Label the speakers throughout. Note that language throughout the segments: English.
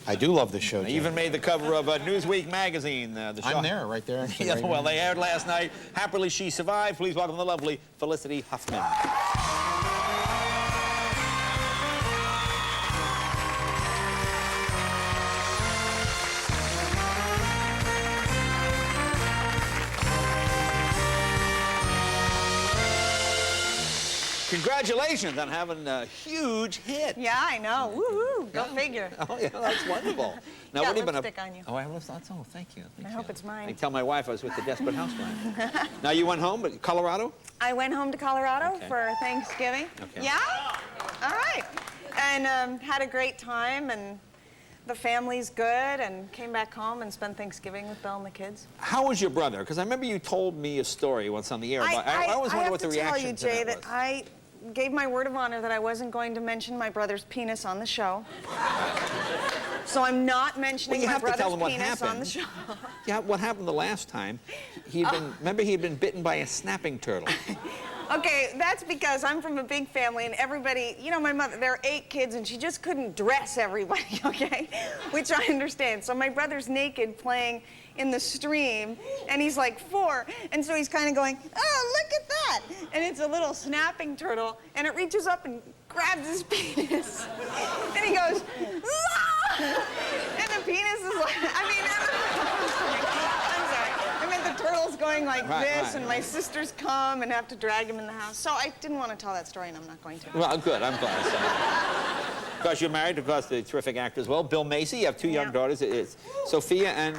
Speaker 1: I do love this show,
Speaker 2: They
Speaker 1: Jim.
Speaker 2: even made the cover of Newsweek magazine. The show.
Speaker 1: I'm there, right there. Actually,
Speaker 2: Yeah,
Speaker 1: right
Speaker 2: well,
Speaker 1: there.
Speaker 2: they aired last night. Happily, she survived. Please welcome the lovely Felicity Huffman. Congratulations on having a huge hit.
Speaker 3: Yeah, I know. Woo-hoo. Go figure.
Speaker 2: Oh, yeah, that's wonderful. Now,
Speaker 3: Got
Speaker 2: what have you been up?
Speaker 3: lipstick on you.
Speaker 2: Oh, I have lipstick. Oh, thank you. Thank
Speaker 3: I
Speaker 2: you.
Speaker 3: hope it's mine.
Speaker 2: I can tell my wife I was with the Desperate Housewives. Now, you went home, but Colorado?
Speaker 3: I went home to Colorado
Speaker 2: Okay.
Speaker 3: for Thanksgiving.
Speaker 2: Okay.
Speaker 3: Yeah? All right. And had a great time, and the family's good, and came back home and spent Thanksgiving with Bill and the kids.
Speaker 2: How was your brother? Because I remember you told me a story once on the air. I always wonder what the reaction
Speaker 3: have to tell you, Jay,
Speaker 2: that
Speaker 3: that
Speaker 2: was.
Speaker 3: I gave my word of honor that I wasn't going to mention my brother's penis on the show. So I'm not mentioning
Speaker 2: Well, you
Speaker 3: my
Speaker 2: have to tell
Speaker 3: brother's
Speaker 2: them what
Speaker 3: penis on
Speaker 2: happened.
Speaker 3: the show.
Speaker 2: Yeah, what happened the last time? Remember he had been bitten by a snapping turtle.
Speaker 3: Okay, that's because I'm from a big family and everybody, you know, my mother, there are 8 kids and she just couldn't dress everybody, okay? Which I understand. So my brother's naked playing in the stream and he's like 4, and so he's kind of going, oh, look at that. And it's a little snapping turtle and it reaches up and grabs his penis. And he goes, ah! And the penis is like, I'm sorry. I meant the turtle's going like this, and my sisters come and have to drag him in the house. So I didn't want to tell that story, and I'm not going to.
Speaker 2: Well, good. I'm glad. So. Of course, you're married, of course, the terrific actor as well, Bill Macy. You have 2 young daughters. It's Sophia and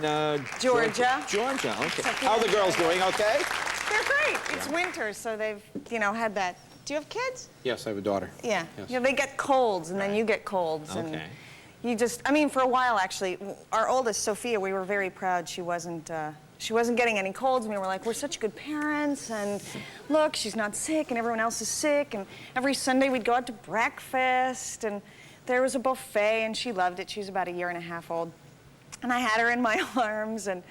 Speaker 3: Georgia.
Speaker 2: Georgia. Okay.
Speaker 3: Sophia
Speaker 2: How are the girls doing? Okay.
Speaker 3: They're great. It's winter, so they've, you know, had that. Do you have kids?
Speaker 1: Yes, I have a daughter.
Speaker 3: Yeah.
Speaker 1: Yes.
Speaker 3: You know, they get colds, and then you get colds.
Speaker 2: Okay.
Speaker 3: And you just, I mean, for a while, actually, our oldest, Sophia, we were very proud she wasn't getting any colds, and we were like, we're such good parents, and look, she's not sick, and everyone else is sick, and every Sunday we'd go out to breakfast, and there was a buffet, and she loved it. She was about 1.5 years old, and I had her in my arms, and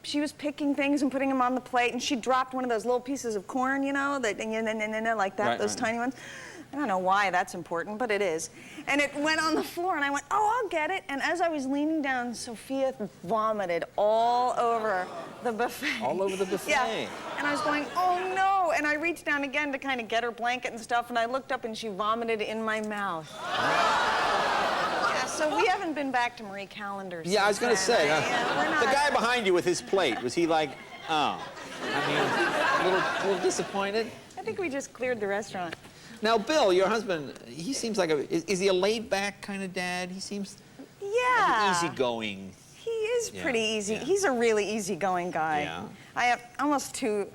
Speaker 3: she was picking things and putting them on the plate, and she dropped one of those little pieces of corn, you know, that, like that, those tiny ones. I don't know why that's important, but it is. And it went on the floor, and I went, oh, I'll get it. And as I was leaning down, Sophia vomited all over the buffet.
Speaker 2: All over the buffet.
Speaker 3: Yeah. And I was going, oh, no. And I reached down again to kind of get her blanket and stuff, and I looked up, and she vomited in my mouth. Yeah, so we haven't been back to Marie Callender's.
Speaker 2: Yeah, I was going to say.
Speaker 3: Yeah, we're not.
Speaker 2: The guy behind you with his plate, was he like, oh, I mean, a little disappointed?
Speaker 3: I think we just cleared the restaurant.
Speaker 2: Now, Bill, your husband, he seems like is he a laid-back kind of dad? He seems
Speaker 3: Yeah.
Speaker 2: easygoing.
Speaker 3: He is pretty easy.
Speaker 2: Yeah.
Speaker 3: He's a really easygoing guy.
Speaker 2: Yeah.
Speaker 3: I have almost 2,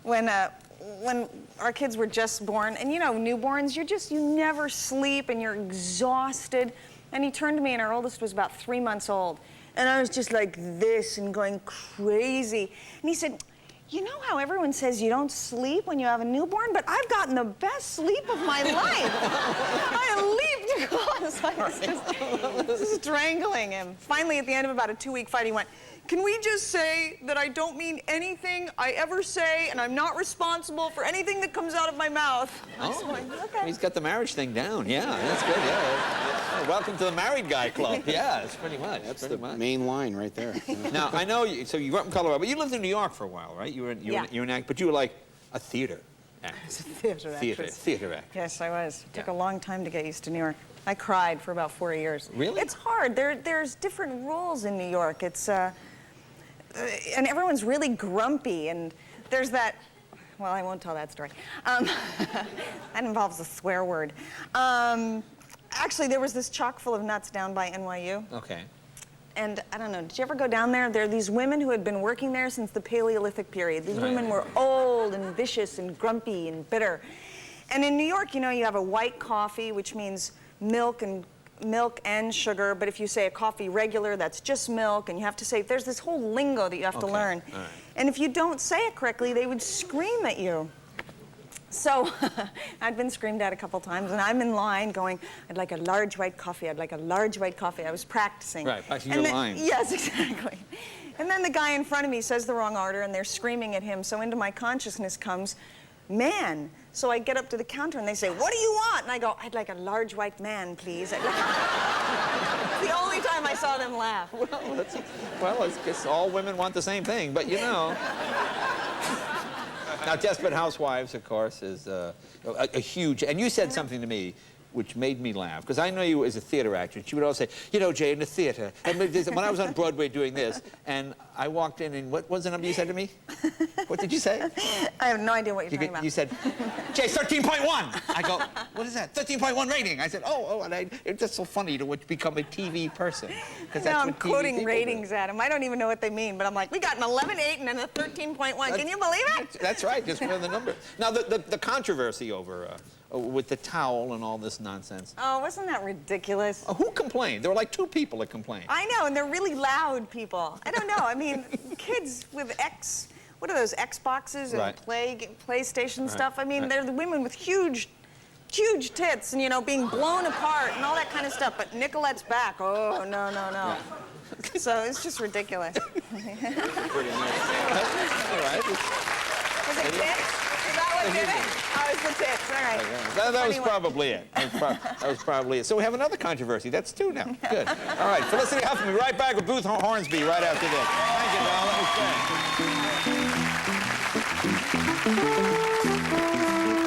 Speaker 3: when our kids were just born, and you know, newborns, you never sleep and you're exhausted. And he turned to me, and our oldest was about 3 months old. And I was just like this and going crazy. And he said, you know how everyone says you don't sleep when you have a newborn? But I've gotten the best sleep of my life. I leaped across. I was just strangling him. Finally, at the end of about a 2-week fight, he went, can we just say that I don't mean anything I ever say, and I'm not responsible for anything that comes out of my mouth? I was going, okay.
Speaker 2: He's got the marriage thing down. Yeah, that's good. Yeah. Welcome to the married guy club. Yeah, it's pretty much.
Speaker 1: That's the main line right there.
Speaker 2: Now, I know you, so you grew up in Colorado, but you lived in New York for a while, right? You were an actor, but you were like a theater actor. Theater actor.
Speaker 3: Yes, I was. It took a long time to get used to New York. I cried for about 4 years.
Speaker 2: Really?
Speaker 3: It's hard. There's different rules in New York. It's and everyone's really grumpy, and there's that. Well, I won't tell that story. That involves a swear word. Actually, there was this chock full of nuts down by NYU.
Speaker 2: Okay.
Speaker 3: And I don't know, did you ever go down there? There are these women who had been working there since the Paleolithic period. These women were old and vicious and grumpy and bitter. And in New York, you know, you have a white coffee, which means milk and sugar, but if you say a coffee regular, that's just milk, and you have to say, there's this whole lingo that you have to learn.
Speaker 2: All right.
Speaker 3: And if you don't say it correctly, they would scream at you. So I'd been screamed at a couple times, and I'm in line going, I'd like a large white coffee, I'd like a large white coffee. I was practicing.
Speaker 2: Right, practicing your lines.
Speaker 3: Yes, exactly. And then the guy in front of me says the wrong order, and they're screaming at him, so into my consciousness comes, man. So I get up to the counter, and they say, what do you want? And I go, I'd like a large white man, please. I'd like the them laugh.
Speaker 2: Well, it's just all women want the same thing, but you know. Now, Desperate Housewives, of course, is a huge... And you said something to me which made me laugh, because I know you as a theater actress. She would always say, you know, Jay, in the theater. And when I was on Broadway doing this, and I walked in, and what was the number you said to me? What did you say?
Speaker 3: I have no idea what you're talking about.
Speaker 2: You said, Jay, 13.1. I go, what is that? 13.1 rating. I said, and it's just so funny to become a TV person. That's
Speaker 3: now I'm
Speaker 2: what TV
Speaker 3: quoting
Speaker 2: people
Speaker 3: ratings
Speaker 2: do.
Speaker 3: at them. I don't even know what they mean, but I'm like, we got an 11.8 and then a 13.1. Can you believe it?
Speaker 2: That's right, just for the number. Now, the controversy over... with the towel and all this nonsense.
Speaker 3: Oh, wasn't that ridiculous?
Speaker 2: Who complained? There were like 2 people that complained.
Speaker 3: I know, and they're really loud people. I don't know. I mean, kids with what are those, Xboxes and PlayStation stuff? I mean, they're the women with huge tits and, you know, being blown apart and all that kind of stuff. But Nicolette's back. Oh, no.
Speaker 2: Yeah.
Speaker 3: So it's just ridiculous.
Speaker 2: Pretty nice. All right.
Speaker 3: Was it tits? Is that what did it? Oh, it's the tits. All right.
Speaker 2: That was probably it. That was probably it. So we have another controversy. That's 2 now. Good. All right. Felicity Huffman, we'll be right back with Booth Hornsby right after this. Thank you, Donald. That was great.